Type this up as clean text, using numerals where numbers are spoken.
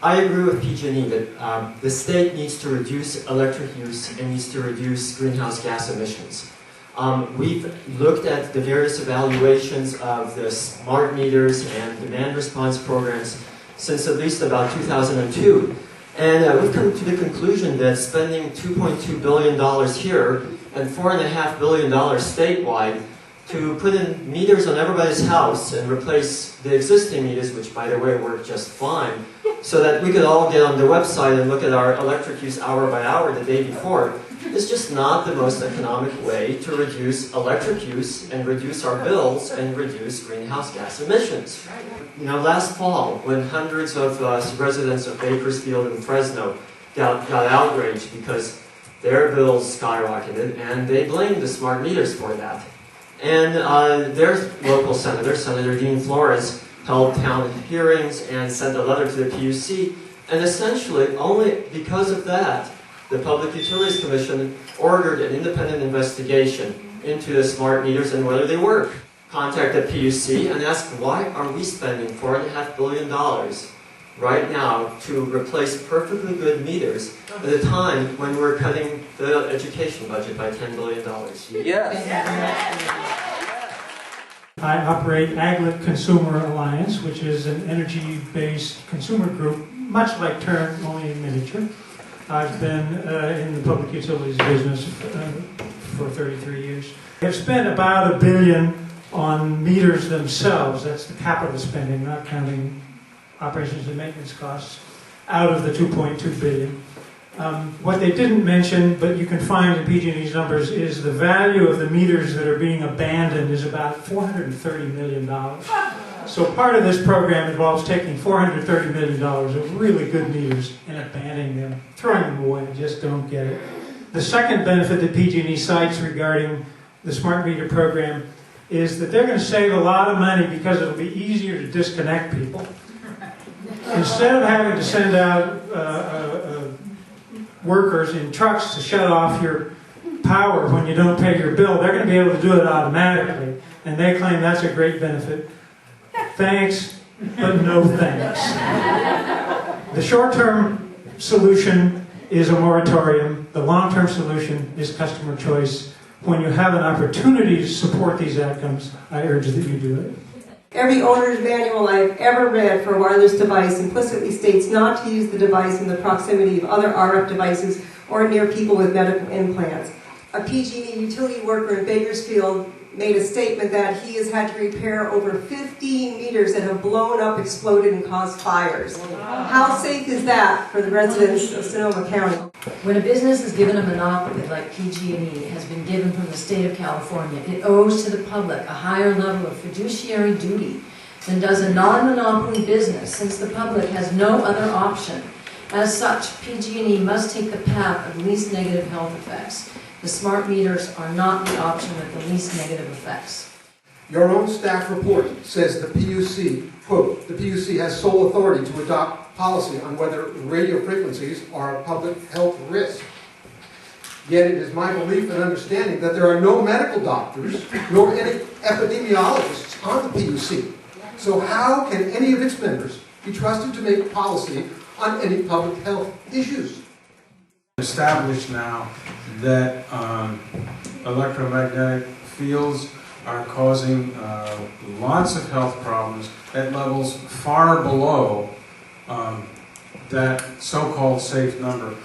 I agree with pg&e that the state needs to reduce electric use and needs to reduce greenhouse gas emissions. We've looked at the various evaluations of the smart meters and demand response programs since at least about 2002. And we've come to the conclusion that spending $2.2 billion here and $4.5 billion statewide to put in meters on everybody's house and replace the existing meters, which by the way work just fine, so that we could all get on the website and look at our electric use hour by hour the day before, is just not the most economic way to reduce electric use and reduce our bills and reduce greenhouse gas emissions. You know, last fall, when hundreds of residents of Bakersfield and Fresno got outraged because their bills skyrocketed, and they blamed the smart meters for that. And their local senator, Senator Dean Flores, held town hearings and sent a letter to the PUC, and essentially, only because of that, the Public Utilities Commission ordered an independent investigation into the smart meters and whether they work. Contacted PUC and asked, why are we spending $4.5 billion right now to replace perfectly good meters at a time when we're cutting the education budget by $10 billion? Yes. I operate Aglet Consumer Alliance, which is an energy-based consumer group, much like TURN, only in miniature. I've been in the public utilities business for 33 years. I've spent about $1 billion on meters themselves. That's the capital spending, not counting operations and maintenance costs, out of the $2.2 billion. What they didn't mention, but you can find in pg&e's numbers, is the value of the meters that are being abandoned is about $430 million. So part of this program involves taking $430 million of really good meters and abandoning them, throwing them away, just don't get it. The second benefit that pg&e cites regarding the smart meter program is that they're going to save a lot of money because it'll be easier to disconnect people. Instead of having to send out workers in trucks to shut off your power when you don't pay your bill, they're going to be able to do it automatically. And they claim that's a great benefit. Thanks, but no thanks. The short-term solution is a moratorium. The long-term solution is customer choice. When you have an opportunity to support these outcomes, I urge that you do it. Every owner's manual I've ever read for a wireless device implicitly states not to use the device in the proximity of other RF devices or near people with medical implants. A pg&e utility worker in Bakersfield made a statement that he has had to repair over 15 meters that have blown up, exploded, and caused fires. Wow. How safe is that for the residents of Sonoma County? When a business is given a monopoly like pg&e has been given from the state of California, it owes to the public a higher level of fiduciary duty than does a non-monopoly business, since the public has no other option. As such, pg&e must take the path of least negative health effects. The smart meters are not the option with the least negative effects. Your own staff report says the PUC, quote, the PUC has sole authority to adopt policy on whether radio frequencies are a public health risk. Yet it is my belief and understanding that there are no medical doctors nor any epidemiologists on the PUC. So how can any of its members be trusted to make policy on any public health issues? Established now that electromagnetic fields are causing lots of health problems at levels far below that so-called safe number.